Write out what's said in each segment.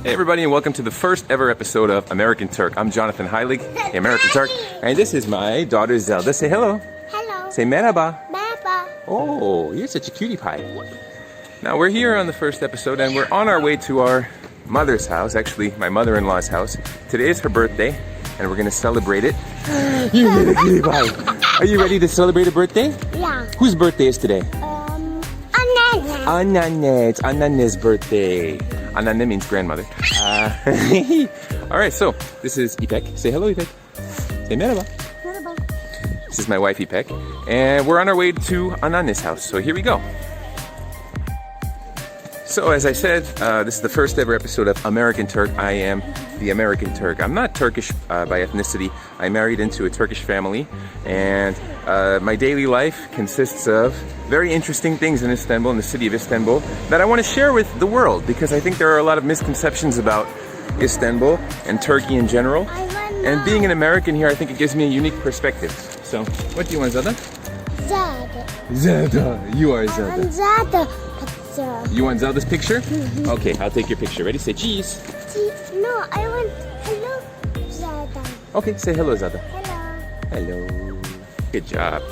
Hey everybody, and welcome to the first ever episode of American Turk. I'm Jonathan Heilig, the American Turk, and this is my daughter Zelda. Say hello. Hello. Say merhaba. Merhaba. Oh, you're such a cutie pie. Now we're here on the first episode, and we're on our way to our mother's house, actually my mother-in-law's house. Today is her birthday, and we're gonna celebrate it. You little cutie pie. Are you ready to celebrate a birthday? Yeah. Whose birthday is today? Anneanne. Anneanne. It's Anneanne's birthday. Anneanne means grandmother. Alright, so this is İpek. Say hello, İpek. Say merhaba. Merhaba. This is my wife, İpek. And we're on our way to Anneanne's house, so here we go. So as I said, this is the first ever episode of American Turk. I am the American Turk. I'm not Turkish by ethnicity. I married into a Turkish family, and my daily life consists of very interesting things in Istanbul, in the city of Istanbul, that I want to share with the world, because I think there are a lot of misconceptions about Istanbul and Turkey in general. And being an American here, I think it gives me a unique perspective. So, what do you want, Zelda? Zelda. Zelda. You are Zelda. Zelda. You want Zelda's picture? Okay, I'll take your picture. Ready? Say cheese. No, I want hello, Zelda. Okay, say hello, Zelda. Hello. Hello. Good job.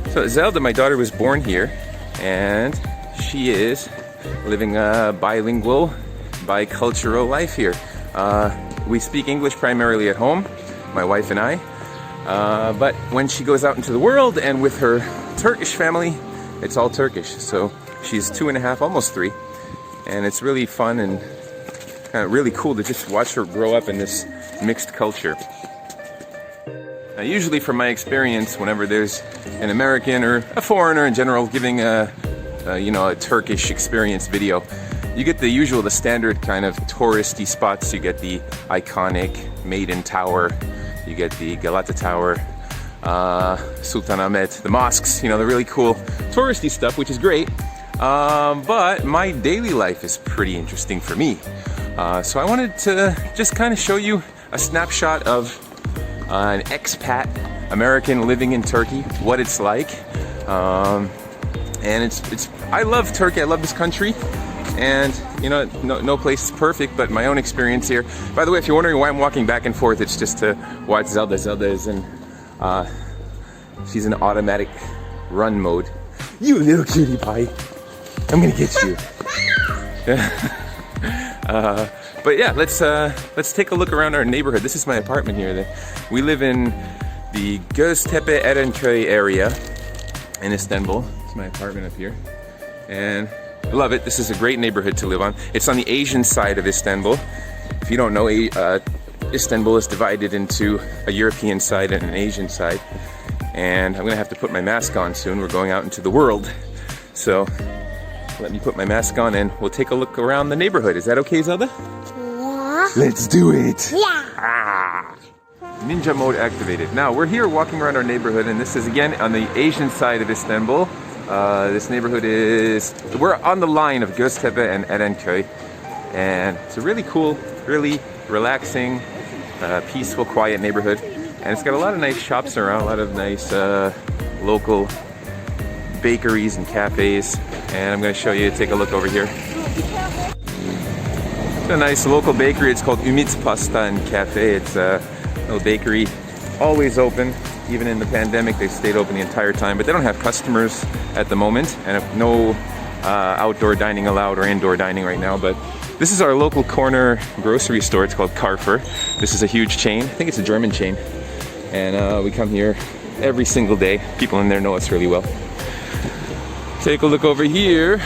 So Zelda, my daughter, was born here, and she is living a bilingual, bicultural life here. We speak English primarily at home, my wife and I. But when she goes out into the world and with her Turkish family, it's all Turkish. So she's 2.5, almost 3, and it's really fun and really cool to just watch her grow up in this mixed culture. Now, usually from my experience, whenever there's an American or a foreigner in general giving a Turkish experience video, you get the usual, the standard kind of touristy spots. You get the iconic Maiden Tower, you get the Galata Tower, Sultanahmet, the mosques, the really cool touristy stuff, which is great. But my daily life is pretty interesting for me. So I wanted to just kind of show you a snapshot of an expat American living in Turkey, what it's like. And I love Turkey, I love this country. And no place is perfect, but my own experience here. By the way, if you're wondering why I'm walking back and forth, it's just to watch Zelda. Zelda is in, she's in automatic run mode. You little cutie pie. I'm gonna get you. But yeah, let's take a look around our neighborhood. This is my apartment here. We live in the Kocatepe Erenköy area in Istanbul. It's my apartment up here, and I love it. This is a great neighborhood to live on. It's on the Asian side of Istanbul. If you don't know, Istanbul is divided into a European side and an Asian side. And I'm gonna have to put my mask on soon. We're going out into the world, so let me put my mask on and we'll take a look around the neighborhood. Is that okay, Zelda? Yeah. Let's do it! Yeah. Ah. Ninja mode activated. Now, we're here walking around our neighborhood, and this is again on the Asian side of Istanbul. This neighborhood we're on the line of Göztepe and Erenköy. And it's a really cool, really relaxing, peaceful, quiet neighborhood. And it's got a lot of nice shops around, a lot of nice local bakeries and cafes. And I'm going to show you, take a look over here. It's a nice local bakery. It's called Ümit Pasta and Cafe. It's a little bakery, always open. Even in the pandemic, they've stayed open the entire time. But they don't have customers at the moment, and no outdoor dining allowed or indoor dining right now. But this is our local corner grocery store. It's called Carrefour. This is a huge chain. I think it's a German chain. And we come here every single day. People in there know us really well. Take a look over here.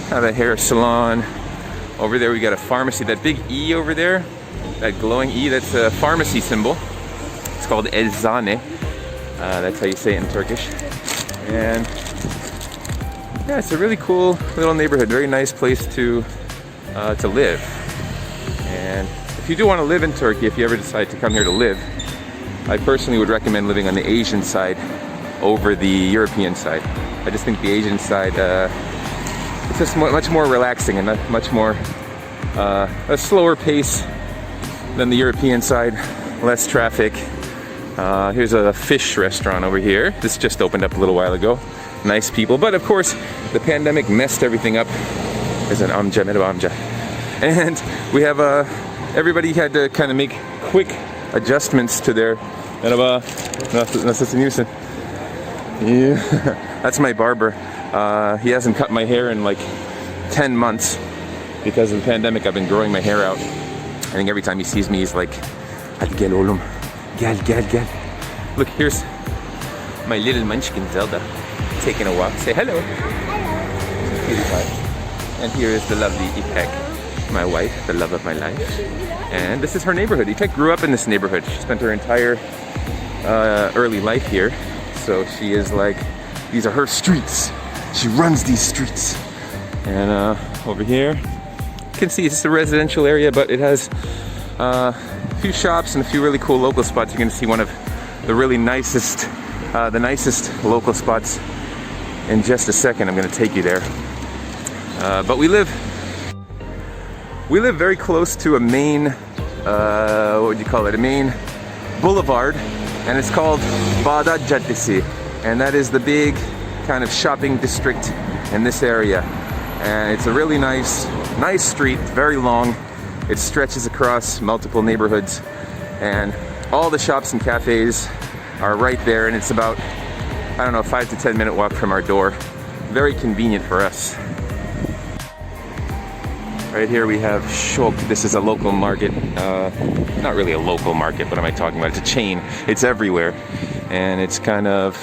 Have a hair salon. Over there we got a pharmacy. That big E over there, that glowing E, that's a pharmacy symbol. It's called Eczane. That's how you say it in Turkish. And yeah, it's a really cool little neighborhood. Very nice place to live. And if you do want to live in Turkey, if you ever decide to come here to live, I personally would recommend living on the Asian side over the European side. I just think the Asian side, it's just much more relaxing and much more a slower pace than the European side, less traffic. Here's a fish restaurant over here. This just opened up a little while ago. Nice people, but of course the pandemic messed everything up. There's an amca, merhaba amca. And we have everybody had to kind of make quick adjustments to their. Merhaba. Nasılsın? Yeah. That's my barber. He hasn't cut my hair in like 10 months because of the pandemic. I've been growing my hair out. I think every time he sees me, he's like, "Hadi gel oğlum. Gel. Look, here's my little munchkin Zelda taking a walk. Say hello. Hello. And here is the lovely Ipek, my wife, the love of my life. And this is her neighborhood. Ipek grew up in this neighborhood. She spent her entire early life here. So she is like, these are her streets. She runs these streets. And over here, you can see it's a residential area, but it has a few shops and a few really cool local spots. You're gonna see one of the really nicest, the nicest local spots in just a second. I'm gonna take you there. But we live very close to a main, what would you call it? A main boulevard, and it's called Bağdat Caddesi, and that is the big kind of shopping district in this area. And it's a really nice street, very long. It stretches across multiple neighborhoods, and all the shops and cafes are right there, and it's about, I don't know, 5 to 10 minute walk from our door. Very convenient for us. Right here we have Şok. This is a local market. Not really a local market, what am I talking about? It's a chain. It's everywhere. And it's kind of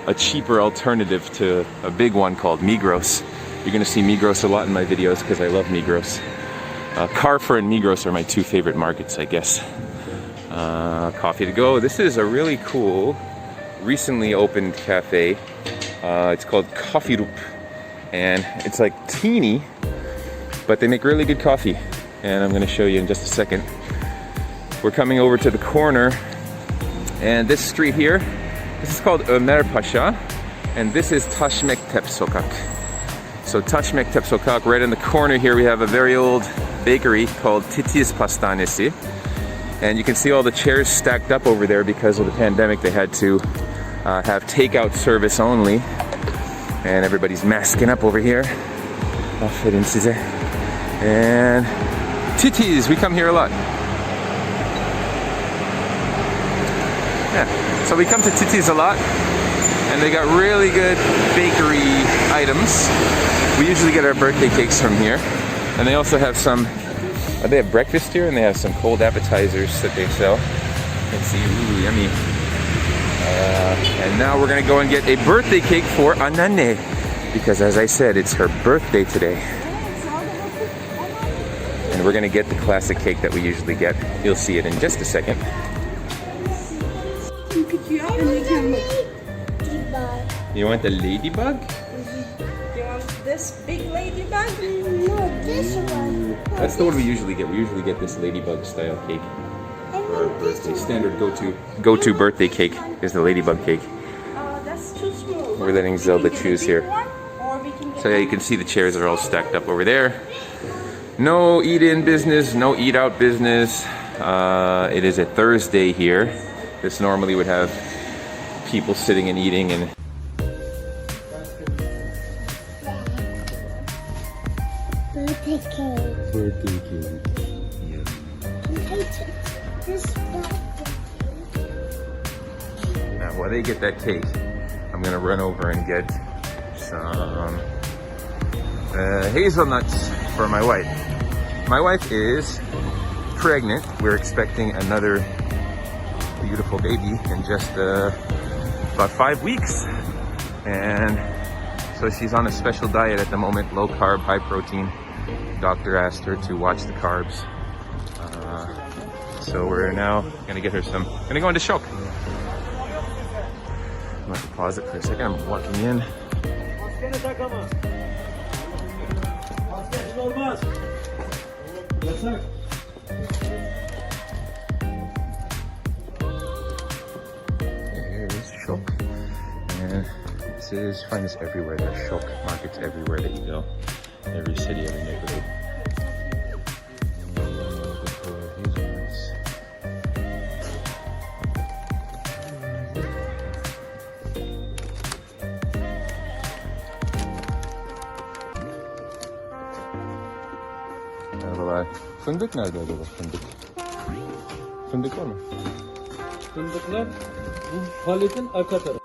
a cheaper alternative to a big one called Migros. You're gonna see Migros a lot in my videos because I love Migros. Carrefour and Migros are my two favorite markets, I guess. Coffee to go. This is a really cool, recently opened cafe. It's called Coffee Roop. And it's like teeny, but they make really good coffee, and I'm going to show you in just a second. We're coming over to the corner, and this street here, this is called Ömer Paşa, and this is Taş Mektep Sokak. So Taş Mektep Sokak, right in the corner here, we have a very old bakery called Titiz Pastanesi, and you can see all the chairs stacked up over there because of the pandemic. They had to have takeout service only, and everybody's masking up over here. Aferin size. And Titiz, we come here a lot. Yeah, so we come to Titiz a lot, and they got really good bakery items. We usually get our birthday cakes from here, and they also have some, they have breakfast here, and they have some cold appetizers that they sell. Let's see, ooh, yummy. And now we're gonna go and get a birthday cake for Anneanne, because as I said, it's her birthday today. And we're gonna get the classic cake that we usually get. You'll see it in just a second. You want the ladybug? You want this big ladybug? No, this one. That's the one we usually get. We usually get this ladybug style cake for our birthday. Standard go-to birthday cake is the ladybug cake. That's too small. We're letting Zelda choose here. So yeah, you can see the chairs are all stacked up over there. No eat-in business, no eat-out business. It is a Thursday here. This normally would have people sitting and eating and... Birthday cake. Birthday cake. Yeah. This birthday. Now, while they get that cake, I'm gonna run over and get some hazelnuts for my wife. My wife is pregnant. We're expecting another beautiful baby in just about 5 weeks. And so she's on a special diet at the moment, low carb, high protein. Doctor asked her to watch the carbs. So we're now gonna get her some, gonna go into Şok. I'm gonna pause it for a second, I'm walking in. Here's Şok. And this is, you find this everywhere. There are Şok markets everywhere that you go. Every city, every neighborhood. Merhabalar. Fındık nerede acaba? Fındık. Fındık var mı? Fındıklar bu paletin arka tarafı.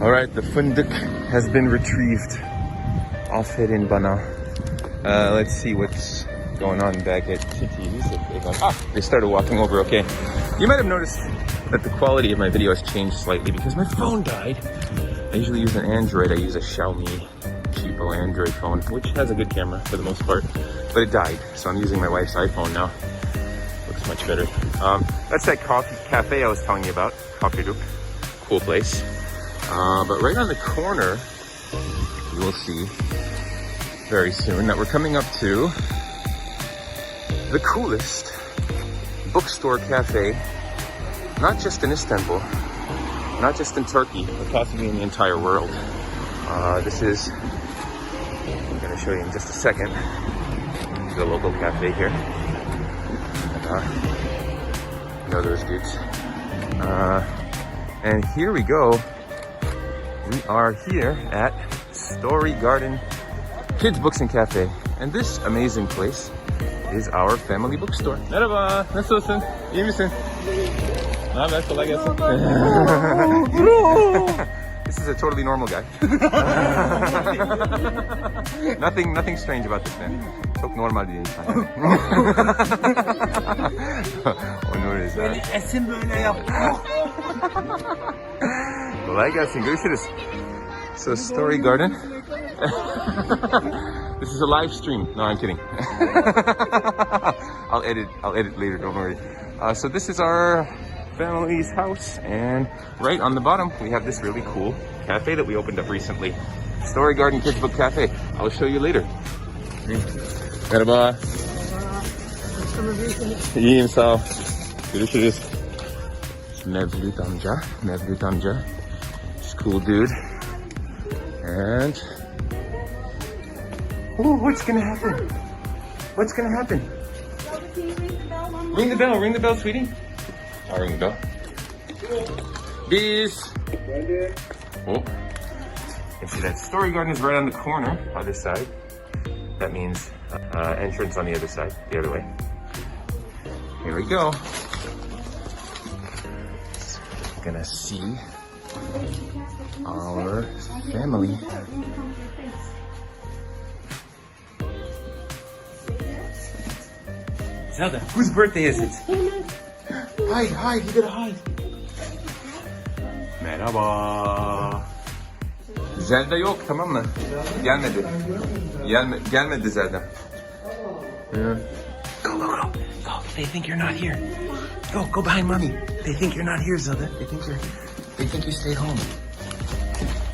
Alright, the fındık has been retrieved. Aferin bana. Let's see what's going on back at Titi's. They started walking over, okay. You might have noticed that the quality of my video has changed slightly because my phone died. I usually use an Android. I use a Xiaomi cheapo Android phone, which has a good camera for the most part, but it died. So I'm using my wife's iPhone now. Looks much better. That's that coffee cafe I was telling you about. Kocatepe. Cool place. But right on the corner, you will see very soon that we're coming up to the coolest bookstore cafe, not just in Istanbul, not just in Turkey, but possibly in the entire world. This is, I'm going to show you in just a second, the local cafe here. You know those dudes. And here we go. We are here at Story Garden Kids Books and Cafe. And this amazing place is our family bookstore. Merhaba, nasılsın? İyi misin? Ne haber? Kolay gelsin. This is a totally normal guy. Nothing strange about this man. Çok normal bir insan. Onur is Beni esin böyle yaptı. Kolay gelsin. Görüşürüz. So Story Garden. This is a live stream. No, I'm kidding. I'll edit later. Don't worry. So this is our family's house, and right on the bottom we have this really cool cafe that we opened up recently. Story Garden Kids Book Cafe. I'll show you later. Merhaba. İyiyim, sağ ol. Görüşürüz. Mevlüt amca. He's a cool dude. And what's gonna happen? What's gonna happen? Ring the bell, sweetie. I'll ring the bell. Bees. Oh. You see that Story Garden is right on the corner, other side. That means entrance on the other side, the other way. Here we go. Gonna see our family. Zelda, whose birthday is it? Hide, you gotta hide. Merhaba. Zelda yok, tamam mı? Gelmedi. Gelmedi Zelda. Go. They think you're not here. Go behind mommy. They think you're not here, Zelda. They think you stayed home.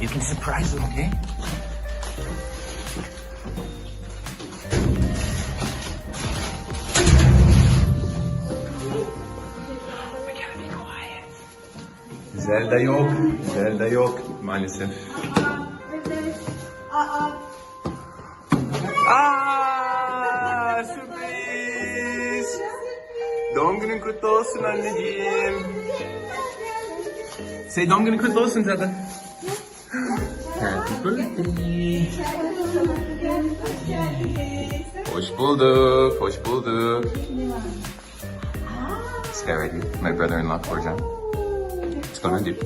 You can surprise them, okay? We gotta be quiet. Zelda yok maalesef. Sürpriz. Doğum günün kutlu olsun anneciğim. Say doğum günün kutlu olsun Zelda. Happy birthday. Hoş bulduk. This guy right here, my brother-in-law, Korjan. What's going on, dude?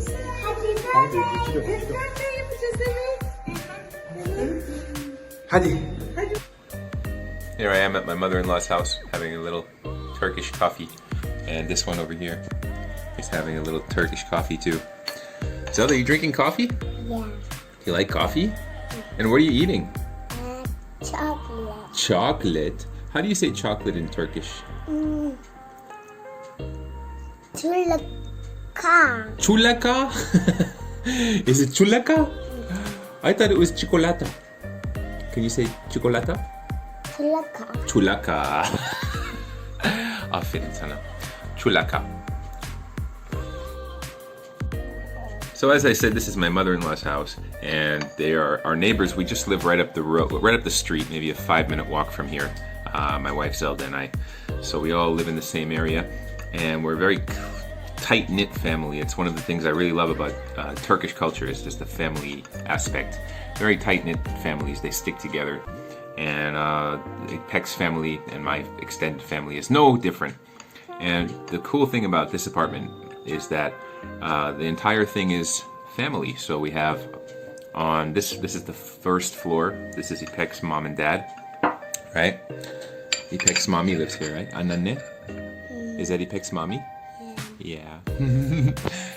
Hadi. Here I am at my mother-in-law's house having a little Turkish coffee. And this one over here is having a little Turkish coffee too. Zelda, you drinking coffee? Yeah. You like coffee? And what are you eating? Chocolate. Chocolate? How do you say chocolate in Turkish? Chulaka. Chulaka? Is it chulaka? I thought it was chocolata. Can you say chocolata? Chulaka. Aferin sana. Chulaka. So as I said, this is my mother-in-law's house, and they are our neighbors. We just live right up the road, right up the street, maybe a 5-minute walk from here. My wife Zelda and I. So we all live in the same area, and we're a very tight-knit family. It's one of the things I really love about Turkish culture is just the family aspect. Very tight-knit families. They stick together. and Peck's family and my extended family is no different. And the cool thing about this apartment is that the entire thing is family. So we have on this is the first floor. This is Ipek's mom and dad, right? Ipek's mommy lives here, right? Anneanne? Is that Ipek's mommy? Yeah.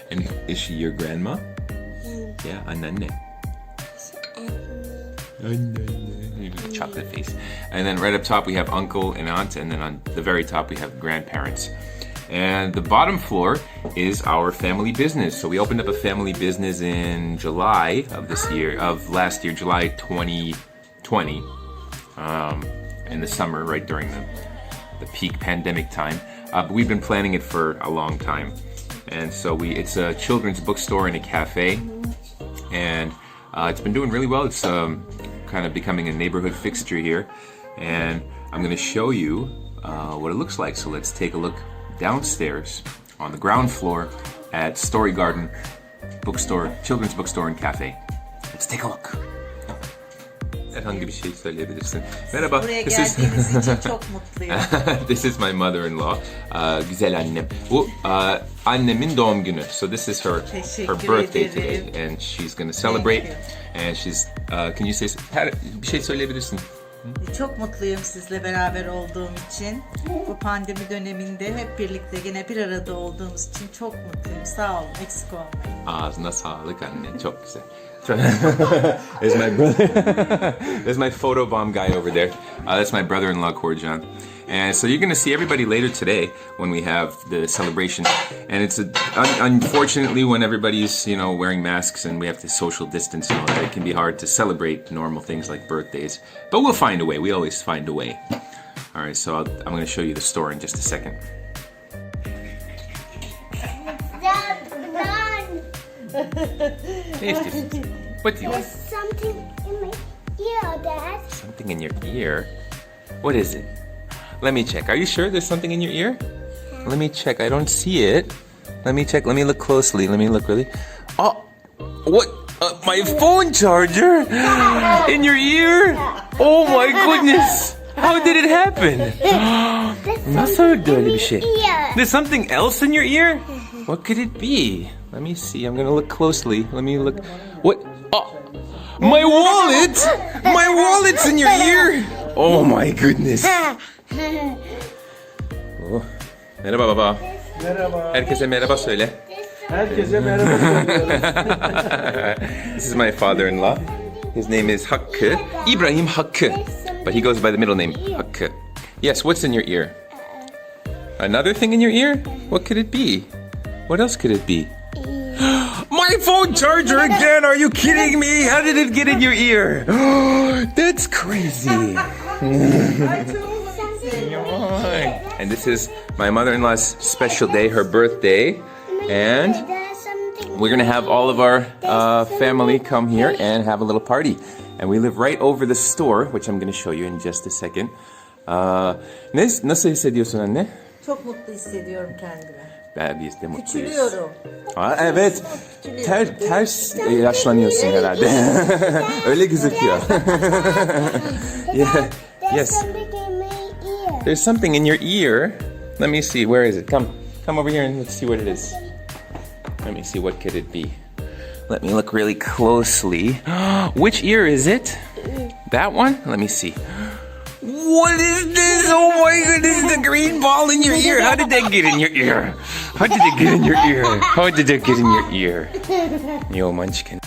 And is she your grandma? Yeah, Anneanne. Chocolate face. And then right up top we have uncle and aunt, and then on the very top we have grandparents. And the bottom floor is our family business. So we opened up a family business in July of last year, July 2020, in the summer, right during the peak pandemic time. But we've been planning it for a long time. And so it's a children's bookstore and a cafe. And it's been doing really well. It's kind of becoming a neighborhood fixture here. And I'm going to show you what it looks like. So let's take a look downstairs on the ground floor at Story Garden Bookstore, Children's Bookstore and Cafe. Let's take a look. Herhangi bir şey söyleyebilirsin. Merhaba. Buraya geldiğiniz için çok mutluyum. This is my mother-in-law. Güzel annem. Bu annemin doğum günü. So this is her birthday today, and she's going to celebrate. And she's can you say bir şey söyleyebilirsin? Çok mutluyum sizle beraber olduğum için. Bu pandemi döneminde hep birlikte gene bir arada olduğumuz için çok mutluyum. Sağ olun, eksik olmayın. Ağzına sağlık anne, çok güzel. There's my brother. There's my photo bomb guy over there. That's my brother-in-law, Korjan. And so you're going to see everybody later today when we have the celebration. And it's unfortunately when everybody's wearing masks and we have to social distance, it can be hard to celebrate normal things like birthdays. But we'll find a way. We always find a way. All right, so I'm going to show you the store in just a second. What do you want? There's something in my ear, Dad. Something in your ear? What is it? Let me check. Are you sure there's something in your ear? Let me check. I don't see it. Let me check. Let me look closely. Let me look really. Oh, what? My phone charger in your ear? Oh my goodness! How did it happen? Nasıl oldu öyle bir şey? There's something else in your ear? What could it be? Let me see. I'm gonna look closely. Let me look. What? Oh, my wallet! My wallet's in your ear! Oh my goodness! Oh. Merhaba baba. Merhaba. Herkese merhaba söyle. Herkese merhaba. This is my father-in-law. His name is Hakkı. Ibrahim Hakkı. But he goes by the middle name Hakkı. Yes, what's in your ear? Another thing in your ear? What could it be? What else could it be? My phone charger again! Are you kidding me? How did it get in your ear? That's crazy. And this is my mother-in-law's special day, her birthday. And we're gonna have all of our family come here and have a little party. And we live right over the store, which I'm gonna show you in just a second. Nasıl hissediyorsun anne? Çok mutlu hissediyorum kendimi. Biz de mutluyuz. Küçülüyorum. Evet. Ters yaşlanıyorsun herhalde. Öyle gözüküyor. Yeah. Yes. There's something in your ear. Let me see. Where is it? Come over here and let's see what it is. Let me see. What could it be? Let me look really closely. Which ear is it? That one? Let me see. What is this? Oh my goodness, the green ball in your ear. How did that get in your ear? How did it get in your ear? How did it get in your ear? Yo munchkin.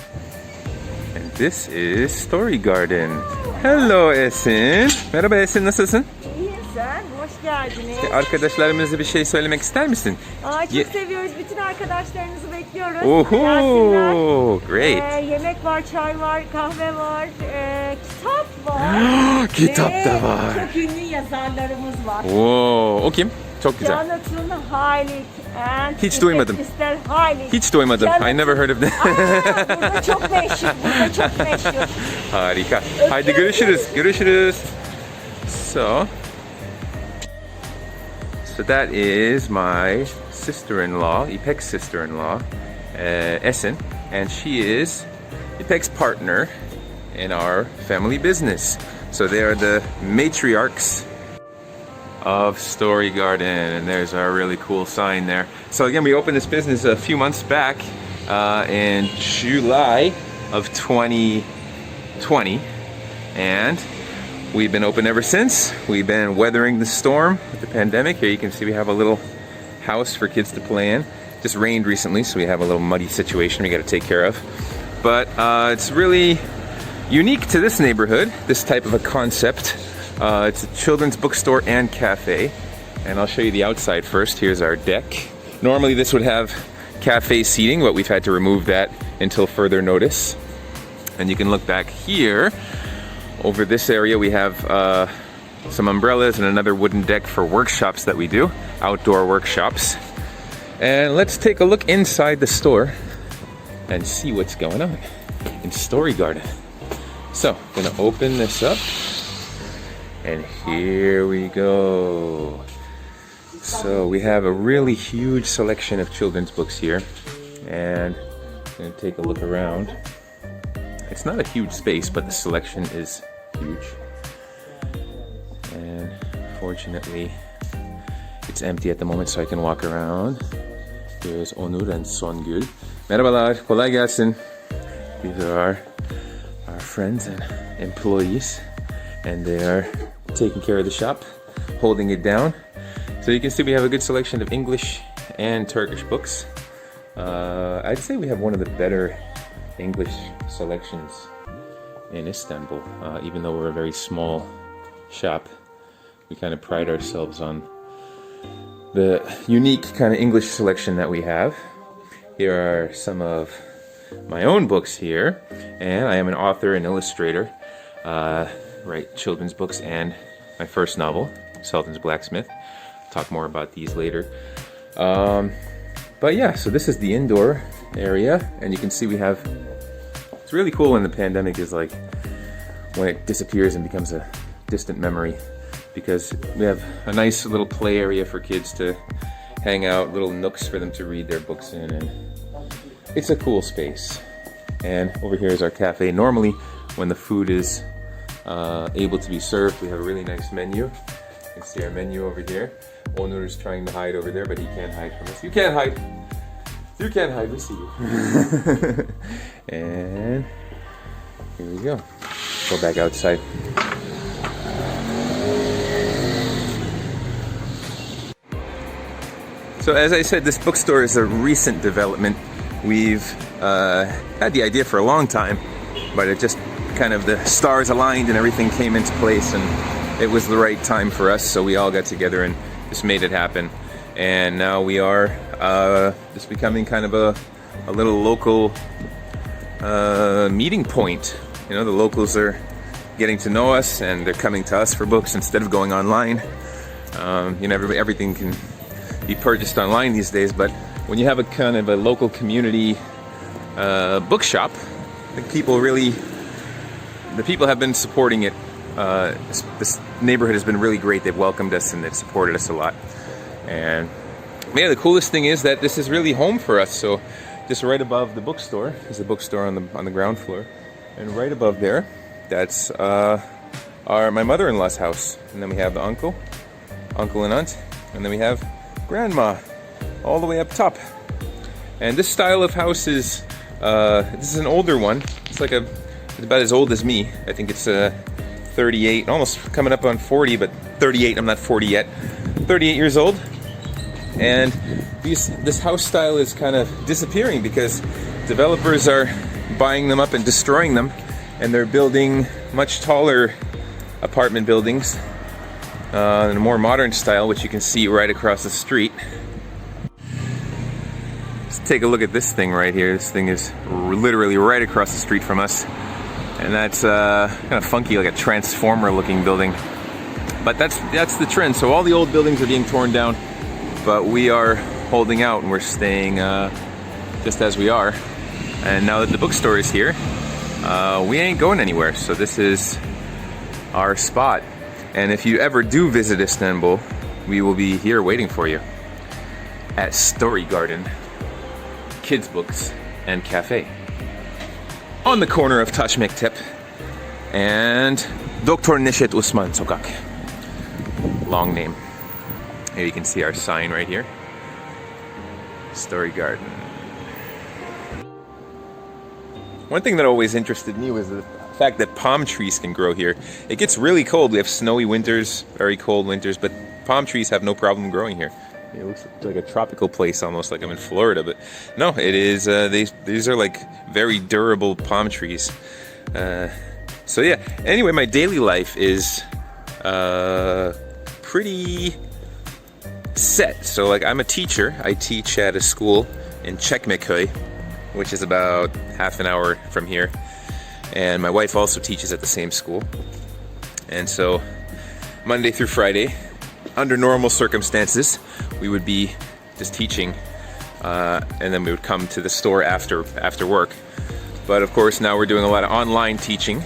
And this is Story Garden. Hello Esin. Merhaba Esin, nasılsın? İyiyim sen, hoş geldiniz. Arkadaşlarımıza bir şey söylemek ister misin? Çok seviyoruz, bütün arkadaşlarınızı bekliyoruz. Oho, great. Yemek var, çay var, kahve var, kitap var. Kitap da var. Çok ünlü yazarlarımız var. Oo, o kim? Çok güzel. Jonathan Haidt and Hiç duymadım. Mr. Haidt. Hiç duymadım. I never heard of that. Burada çok meşhur, burada çok meşhur. Harika. Haydi görüşürüz. Görüşürüz. So that is my sister-in-law, Ipek's sister-in-law, Esin, and she is Ipek's partner in our family business. So they are the matriarchs of Story Garden, and there's our really cool sign there. So again, we opened this business a few months back in July of 2020, and we've been open ever since. We've been weathering the storm with the pandemic. Here you can see we have a little house for kids to play in. Just rained recently, so we have a little muddy situation we got to take care of. But it's really unique to this neighborhood, this type of a concept. It's a children's bookstore and cafe. And I'll show you the outside first. Here's our deck. Normally this would have cafe seating, but we've had to remove that until further notice. And you can look back here. Over this area we have some umbrellas and another wooden deck for workshops that we do, outdoor workshops. And let's take a look inside the store and see what's going on in Story Garden. So, I'm gonna open this up, and here we go. So we have a really huge selection of children's books here, and I'm gonna take a look around. It's not a huge space, but the selection is huge. And fortunately, it's empty at the moment, so I can walk around. Here's Onur and Songül. Merhabalar, kolay gelsin. These are our friends and employees, and they are taking care of the shop, holding it down. So you can see we have a good selection of English and Turkish books. I'd say we have one of the better English selections in Istanbul, even though we're a very small shop. We kind of pride ourselves on the unique kind of English selection that we have. Here are some of my own books here, and I am an author and illustrator. Write children's books and my first novel, Sultan's Blacksmith. Talk more about these later. But yeah, so this is the indoor area, and you can see we have, it's really cool when the pandemic is like, when it disappears and becomes a distant memory, because we have a nice little play area for kids to hang out, little nooks for them to read their books in, and it's a cool space. And over here is our cafe. Normally, when the food is able to be served, we have a really nice menu. You can see our menu over here. Onur is trying to hide over there, but he can't hide from us. You can't hide. You can't hide. We see you. And here we go. Go back outside. So as I said, this bookstore is a recent development. We've had the idea for a long time, but it just kind of, the stars aligned and everything came into place, and it was the right time for us, so we all got together and just made it happen. And now we are just becoming kind of a little local meeting point. You know, the locals are getting to know us, and they're coming to us for books instead of going online. You know, everything can be purchased online these days, but when you have a kind of a local community bookshop, the people have been supporting it. This neighborhood has been really great. They've welcomed us and they've supported us a lot. And yeah, the coolest thing is that this is really home for us. So just right above the bookstore is a bookstore on the ground floor, and right above there, that's my mother-in-law's house. And then we have the uncle and aunt, and then we have grandma all the way up top. And this style of house is this is an older one. It's about as old as me. I think it's 38, almost coming up on 40, but 38. I'm not 40 yet. 38 years old. And this house style is kind of disappearing because developers are buying them up and destroying them, and they're building much taller apartment buildings in a more modern style, which you can see right across the street. Let's take a look at this thing right here. This thing is literally right across the street from us, and that's kind of funky, like a transformer looking building. But that's the trend. So all the old buildings are being torn down, but we are holding out and we're staying just as we are. And now that the bookstore is here, we ain't going anywhere. So this is our spot. And if you ever do visit Istanbul, we will be here waiting for you at Story Garden, Kids Books and Cafe on the corner of Taş Mektep and Doktor Neşet Usman Sokak. Long name. Here you can see our sign right here. Story Garden. One thing that always interested me was the fact that palm trees can grow here. It gets really cold. We have snowy winters, very cold winters, but palm trees have no problem growing here. It looks like a tropical place, almost like I'm in Florida, but no, it is. These are like very durable palm trees. So yeah. Anyway, my daily life is pretty set. So like, I'm a teacher. I teach at a school in Çekmeköy, which is about half an hour from here. And my wife also teaches at the same school. And so Monday through Friday, under normal circumstances, we would be just teaching, and then we would come to the store after work. But of course now we're doing a lot of online teaching,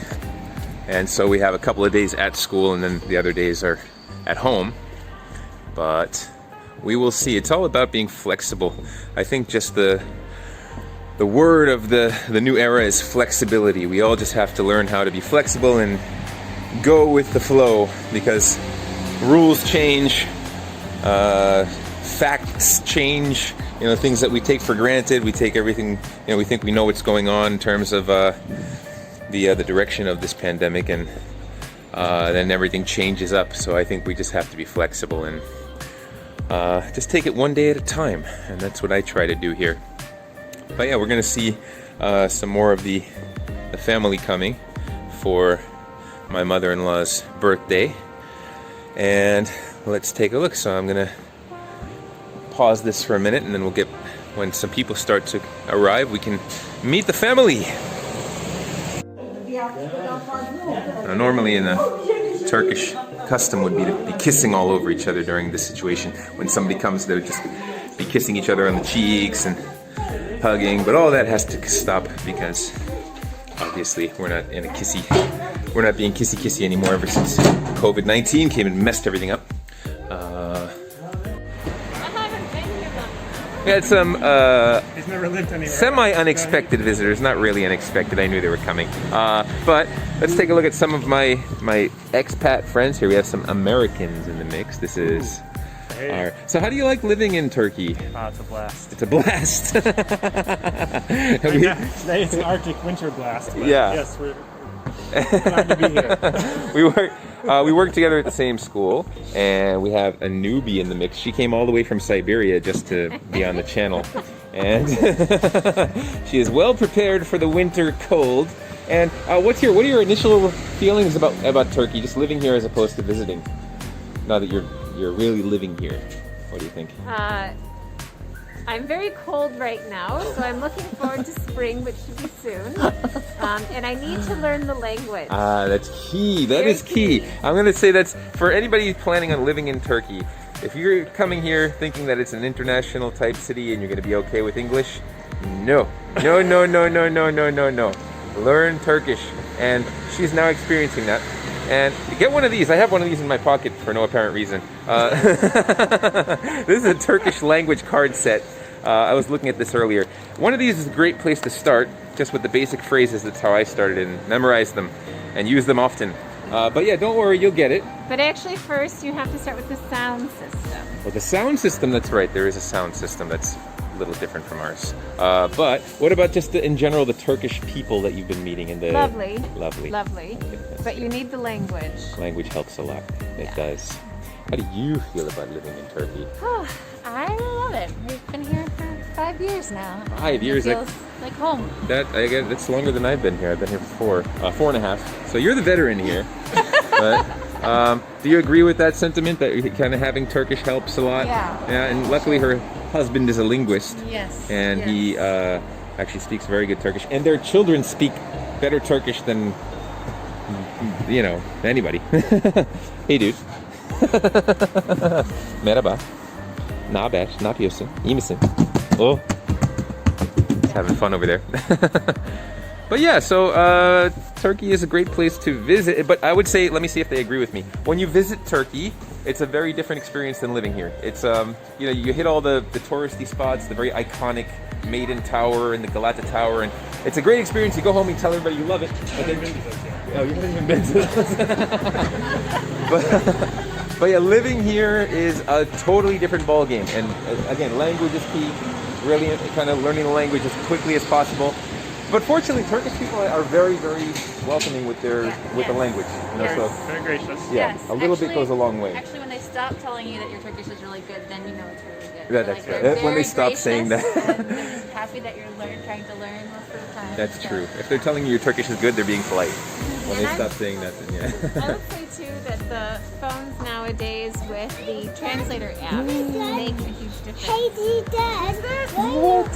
and so we have a couple of days at school and then the other days are at home. But we will see. It's all about being flexible. I think just the word of the new era is flexibility. We all just have to learn how to be flexible and go with the flow, because rules change, facts change, you know, things that we take for granted. We take everything, you know, we think we know what's going on in terms of the direction of this pandemic, and then everything changes up. So I think we just have to be flexible and just take it one day at a time, and that's what I try to do here. But yeah, we're gonna see some more of the family coming for my mother-in-law's birthday, and let's take a look. So I'm gonna pause this for a minute, and then we'll get, when some people start to arrive, we can meet the family. Now, normally in a Turkish custom would be to be kissing all over each other during this situation. When somebody comes, they would just be kissing each other on the cheeks and hugging, but all that has to stop because obviously we're not being kissy anymore ever since COVID-19 came and messed everything up. We had some He's never lived anywhere. semi-unexpected visitors, not really unexpected, I knew they were coming. But let's take a look at some of my expat friends here. We have some Americans in the mix. This is our... So how do you like living in Turkey? It's a blast. It's a blast. Today it's an Arctic winter blast. But Yeah. Yes, we're glad to be here. We work together at the same school, and we have a newbie in the mix. She came all the way from Siberia just to be on the channel, and she is well prepared for the winter cold. And what are your initial feelings about Turkey, just living here as opposed to visiting? Now that you're really living here, what do you think? I'm very cold right now, so I'm looking forward to spring, which should be soon. And I need to learn the language. That's key. That is key. I'm going to say that's for anybody planning on living in Turkey. If you're coming here thinking that it's an international type city and you're going to be okay with English, no. Learn Turkish. And she's now experiencing that. And get one of these. I have one of these in my pocket for no apparent reason. This is a Turkish language card set. I was looking at this earlier. One of these is a great place to start, just with the basic phrases. That's how I started, and memorize them and use them often. But yeah, don't worry, you'll get it. But actually first you have to start with the sound system. Well, the sound system, that's right. There is a sound system that's a little different from ours. But what about just in general, the Turkish people that you've been meeting? Lovely. Lovely. Lovely. But you need the language. Language helps a lot. It does. How do you feel about living in Turkey? Oh, I love it. We've been here for 5 years now. 5 years? It feels like home. That's longer than I've been here. I've been here for 4.5. So you're the veteran here. But do you agree with that sentiment that kind of having Turkish helps a lot? Yeah. Yeah, and luckily her husband is a linguist. Yes. And yes. he actually speaks very good Turkish. And their children speak better Turkish than, you know, anybody. Hey dude. Merhaba. Naber? Ne yapıyorsun? İyi misin? Oh. He's having fun over there. But yeah, so Turkey is a great place to visit. But I would say, let me see if they agree with me. When you visit Turkey, it's a very different experience than living here. It's you know, you hit all the touristy spots, the very iconic Maiden Tower and the Galata Tower, and it's a great experience. You go home and tell everybody you love it. And then, Oh, you haven't even been to those. But yeah, living here is a totally different ball game. And again, language is key. Really kind of learning the language as quickly as possible. But fortunately, Turkish people are very, very welcoming with the language. You know, Yes. so Very gracious. yeah, Yes, a little bit actually- goes a long way. Actually, when they stop telling you that your Turkish is really good, then you know it's really good. Yeah, They're that's they're right. When they very stop saying gracious that. and they're just happy that you're trying to learn most of the time. That's so. true. If they're telling you your Turkish is good, they're being polite. When they And stop saying that, then yeah. I would say too that the phones nowadays with the translator app make a huge difference. Hey, Dad. What?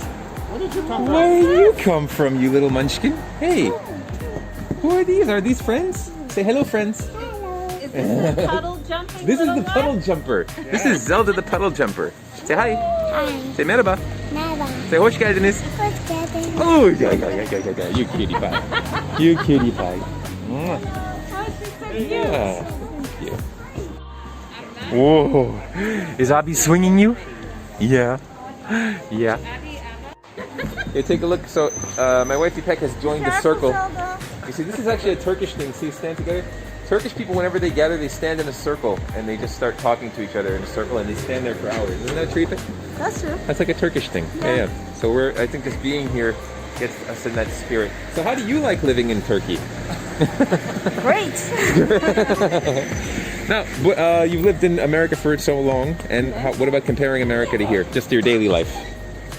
Where did you come from? Where do you come from, you little munchkin? Hey, who are these? Are these friends? Say hello, friends. Is this the puddle jumping? This is little the guy? puddle jumper. This is Zelda the puddle jumper. Say hi. Hi. Say merhaba. Merhaba. Say hoş geldiniz. Hoş geldin. Oh, yeah. You cutie pie. You cutie pie. Mwah. Oh, she's so cute. Yeah. Thank you. Whoa. Is Abby swinging you? Yeah. Yeah. Okay, take a look. So, my wifey Peck has joined the circle. You see, this is actually a Turkish thing. See, stand together. Turkish people, whenever they gather, they stand in a circle and they just start talking to each other in a circle and they stand there for hours. Isn't that true? That's true. That's like a Turkish thing. Yeah. So I think just being here gets us in that spirit. So how do you like living in Turkey? Great. Now, you've lived in America for so long, and what about comparing America to here? Just your daily life.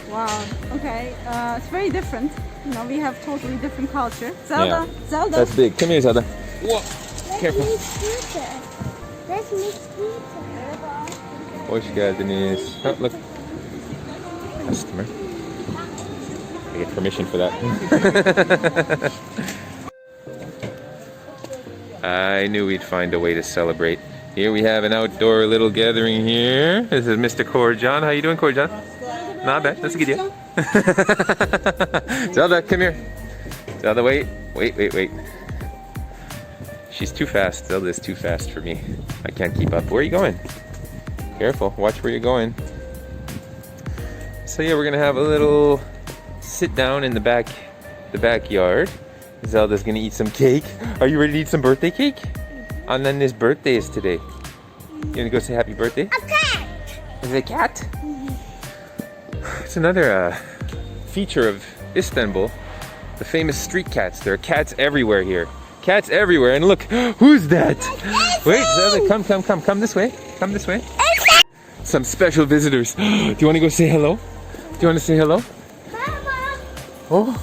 Wow. Okay. It's very different. You know, we have totally different culture. Zelda. Zelda. That's big. Come here, Zelda. Whoa. Careful. Let's meet Scooter. Let's meet Scooter. Hoş geldiniz. Oh, look. Customer. I get permission for that. I knew we'd find a way to celebrate. Here we have an outdoor little gathering here. This is Mr. Korjan. How you doing, Korjan? Not bad. Nasıl gidiyor? Zelda, come here. Zelda, wait. She's too fast. Zelda is too fast for me. I can't keep up. Where are you going? Careful. Watch where you're going. So yeah, we're gonna have a little sit down in the backyard. Zelda's gonna eat some cake. Are you ready to eat some birthday cake? Annen's birthday is today. You gonna go say happy birthday? A cat. Is it a cat? It's another feature of Istanbul. The famous street cats. There are cats everywhere here. Cats everywhere. And look, who's that? Wait, Zelda, come this way. Come this way. Some special visitors. Do you want to go say hello? Do you want to say hello? Oh.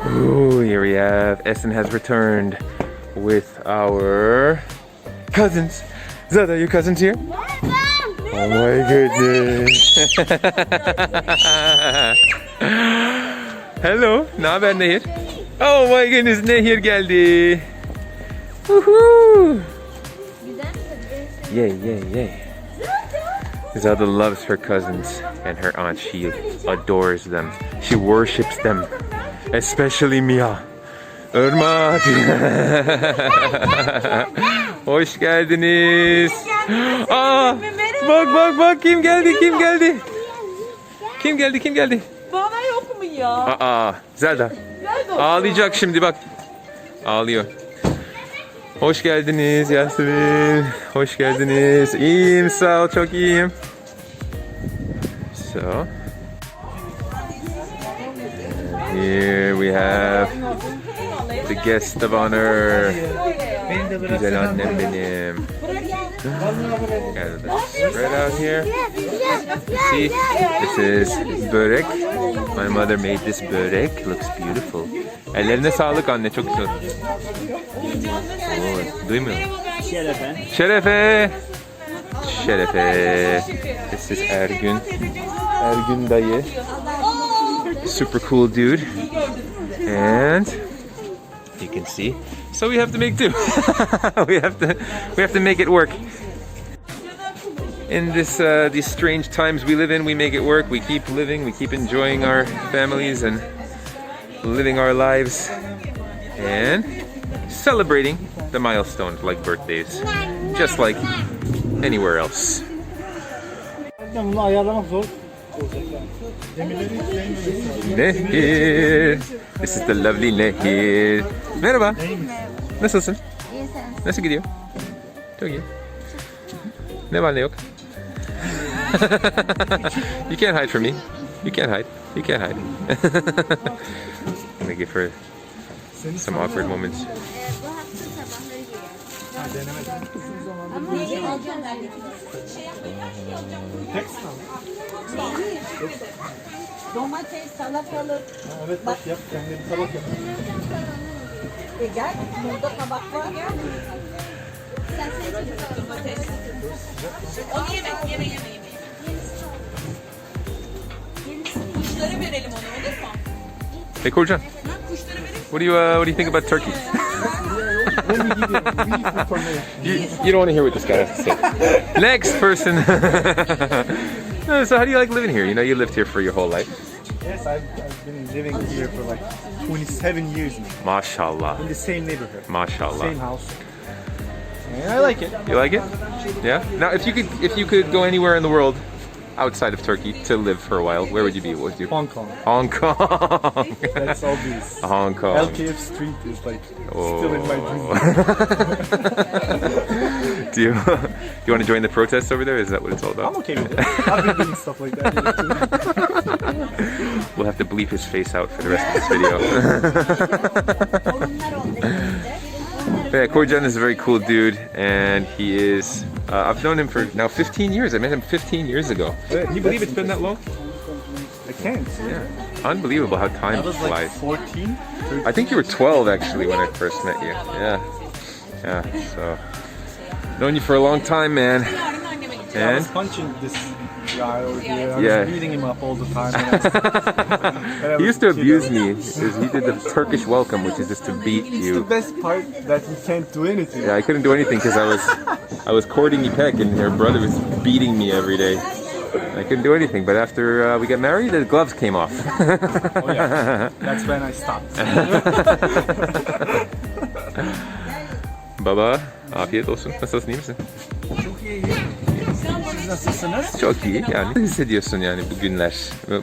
Oh, here we have Essen has returned with our cousins. Zelda, your cousins here? Oh my goodness. Hello, ne haber Nehir? Oh my goodness, Nehir geldi. Woohoo! Yay. Zelda loves her cousins and her aunt. She adores them. She worships them. Especially Mia. Irmak. Hoş geldiniz. Aa, bak kim geldi? Kim geldi? Bana yok mu ya? Aa, Zelda. Ağlayacak şimdi bak. Ağlıyor. Hoş geldiniz Yasemin. Hoş geldiniz. İyiyim, sağ ol, çok iyiyim. So, here we have the guest of honor. Güzel annem benim. Got the spread out here. See, this is börek. My mother made this börek. Looks beautiful. Ellerine sağlık anne, çok güzel. Oo, duymuyor. Şerefe. This is Ergün. Ergün dayı. Super cool dude. And you can see. So we have to make do. we have to make it work. In these strange times we live in, we make it work. We keep living. We keep enjoying our families and living our lives and celebrating the milestones like birthdays, just like anywhere else. Bunu ayarlamak zor. Nehir. This is the lovely Nehir. Merhaba. Nasılsın? Nasıl gidiyor? Çok iyi. Ne var ne yok? You can't hide from me. You can't hide. You can't hide. I'm gonna give her some awkward moments. Domates, salatalık. Evet bak yap. Kendine bir tabak yap. Gel, burada tabak var. Onu yeme. Kuşlara verelim onu, olur mu? Hey Korcan, what do you think about Turkey? You don't want to hear what this guy has to say. Next person. So how do you like living here? You know, you lived here for your whole life. Yes, I've been living here for like 27 years now. Maşallah. In the same neighborhood. Maşallah. Same house. And I like it. You like it? Yeah. Now, if you could go anywhere in the world outside of Turkey to live for a while, where would you be? What would you? Hong Kong. Hong Kong. That's obvious. Hong Kong. LKF Street is like still in my dream. Do you want to join the protests over there? Is that what it's all about? I'm okay with it. I've been doing stuff like that here too. We'll have to bleep his face out for the rest of this video. Yeah, Korcan is a very cool dude, and he is. I've known him for now 15 years. I met him 15 years ago. Can you believe it's been that long? I can't. Yeah, unbelievable how time I was like flies. 14. 13. I think you were 12 actually when I first met you. Yeah. So known you for a long time, man. I And was punching this guy over here. I Yeah. was beating him up all the time. he used to abuse me. He did the Turkish welcome, which is just to beat It's the you. best part that he can't do anything. Yeah, I couldn't do anything because I was courting Ipek, and her brother was beating me every day. I couldn't do anything, but after we got married, the gloves came off. Oh yeah, that's when I stopped. Baba, afiyet olsun. Nasılsın, iyi misin? Çok iyi. Siz nasılsınız? Çok iyi. Yani ne hissediyorsun yani bu günler,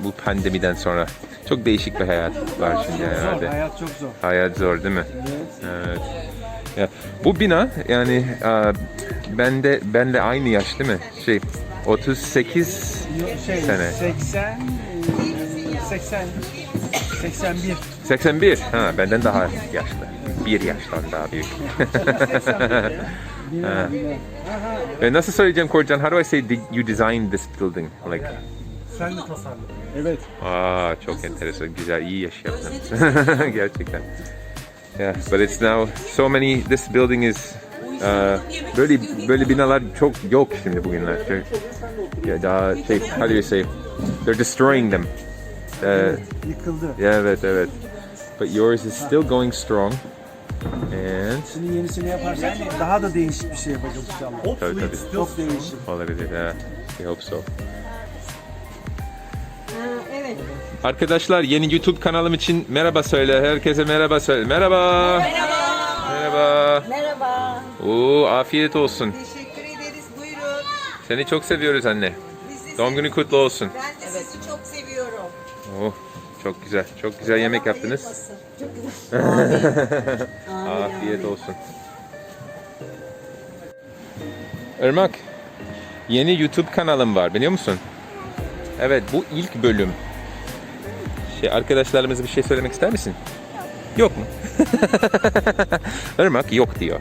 bu pandemiden sonra? Çok değişik bir hayat var şimdi herhalde. Hayat çok zor. Hayat zor değil mi? Evet. Ya, bu bina yani benle aynı yaş değil mi? 38 sene. 81. 81. Ha, benden daha yaşlı. Bir yaştan daha büyük. Nasıl söyleyeceğim Korcan? How do I say you designed this building? Like. Sen de tasarladın. Evet. Aa, çok enteresan, güzel, iyi yaş yaptın. Gerçekten. Yeah, but it's now so many. This building is böyle binalar çok yok şimdi bugünler. Ya daha how do you say? They're destroying them. Yıkıldı. Yeah, evet. But yours is still going strong. And Şimdi yenisini yaparsan daha da değişik bir şey yapacağız inşallah. Hopefully Tabii. çok değişik. olabilir. Yeah, we hope so. Evet. Arkadaşlar, yeni YouTube kanalım için merhaba söyle. Herkese merhaba söyle. Merhaba. Merhaba. Merhaba. Oo, afiyet olsun. Teşekkür ederiz. Buyurun. Seni çok seviyoruz anne. Bizi Doğum günü kutlu olsun. Ben de sizi çok seviyorum. Oh, çok güzel. Çok güzel yemek yaptınız. Çok güzel. Afiyet olsun. Irmak, yeni YouTube kanalım var, biliyor musun? Evet, bu ilk bölüm. Arkadaşlarımıza bir şey söylemek ister misin? Yok mu? Irmak yok diyor.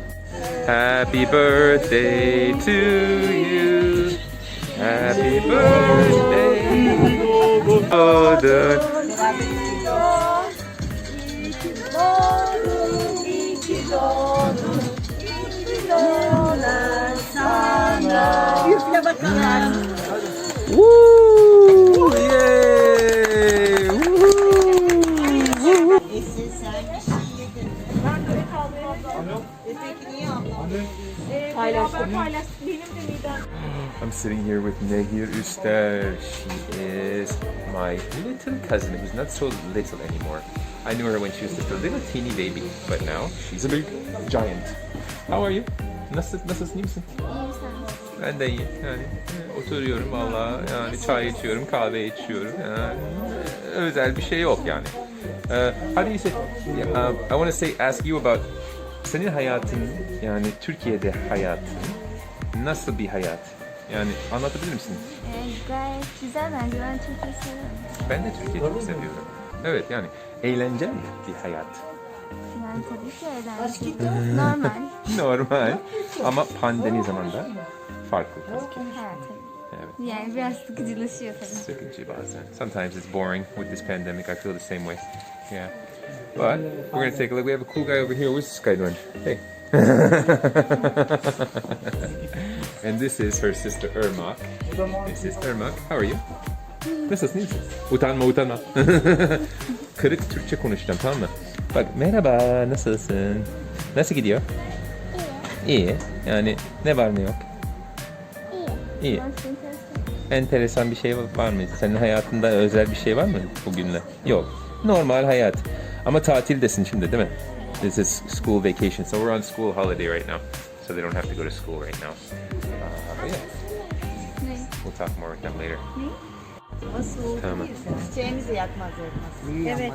Happy birthday to you. Happy birthday. Oldum. Üfle bakalım. Woo! Yay! Woo! Esin sen bir şey yedin mi? Peki niye ablam? I'm sitting here with Nehir Üster. She is my little cousin who's not so little anymore. I knew her when she was just a little teeny baby, but now she's a big giant. How are you? Nasılsın, iyi misin? Ben de iyi. Yani oturuyorum valla. Yani çay içiyorum, kahve içiyorum. Yani özel bir şey yok yani. How do you say? I want to say ask you about senin hayatın yani Türkiye'de hayatın nasıl bir hayat? Yani anlatabilir misin? Gayet güzel bence. Ben Türkiye'yi seviyorum. Ben de Türkiye'yi çok seviyorum. Evet yani eğlenceli bir hayat. Yani tabii ki eğlenceli. Normal. Normal ama pandemi zamanında farklı tabii ki. Hayat tabii. Evet. Yani biraz sıkıcılaşıyor tabii. Sıkıcı bazen. Sometimes it's boring with this pandemic. I feel the same way. Yeah. But we're gonna take a look. We have a cool guy over here. What's this guy doing? Hey. And this is her sister Irmak. This is Irmak. How are you? Nasılsın? İyisin? Utanma utanma. Kırık Türkçe konuşacağım, tamam mı? Bak merhaba, nasılsın? Nasıl gidiyor? İyi. Yani ne var ne yok? İyi. Enteresan bir şey var mı? Senin hayatında özel bir şey var mı bugünle? Yok. Normal hayat. Ama tatildesin şimdi değil mi? This is school vacation. So we're on school holiday right now. So they don't have to go to school right now. But yeah. We'll talk more with them later. Tamam. Çiçeğimizi yakmaz yakmaz. Evet.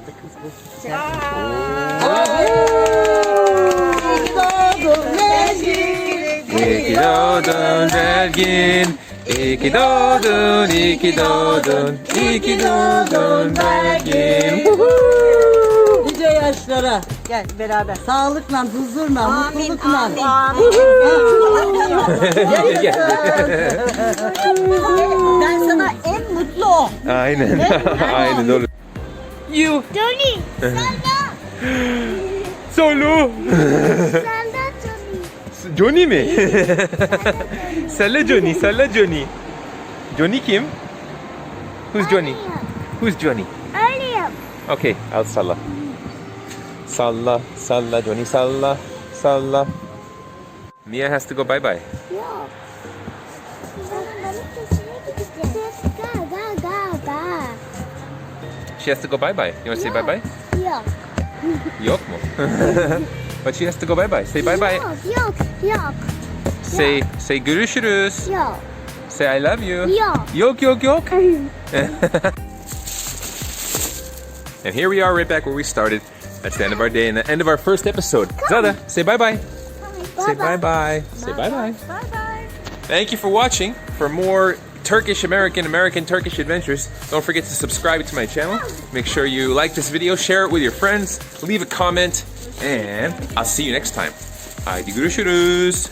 İyi ki doğdun Belgin. İyi ki doğdun, iyi ki doğdun. İyi ki doğdun Belgin. Nice yaşlara. Gel beraber. Sağlıkla, huzurla, mutlulukla. Ben sana en mutlu o. Aynen. Aynen doğru. You. Johnny! Solo. Sen de Johnny. Johnny mi? Salla Johnny, salla Johnny. Johnny kim? Who's Johnny? Who's Johnny? Earlier. Okay, I'll salla. Salla, salla Johnny, salla, salla. Mia has to go bye bye. Yok. Ga. She has to go bye bye. You want to say bye bye? Yok. Yok mu? But she has to go bye bye. Say bye bye. Yok. Say görüşürüz. Yok. Say I love you. Yok. Yok. And here we are right back where we started. That's the end of our day and the end of our first episode. Zada, say bye bye. Say bye bye. Say bye bye. Bye bye. Thank you for watching. For more Turkish, American Turkish adventures, don't forget to subscribe to my channel. Make sure you like this video, share it with your friends, leave a comment, and I'll see you next time. Haydi görüşürüz.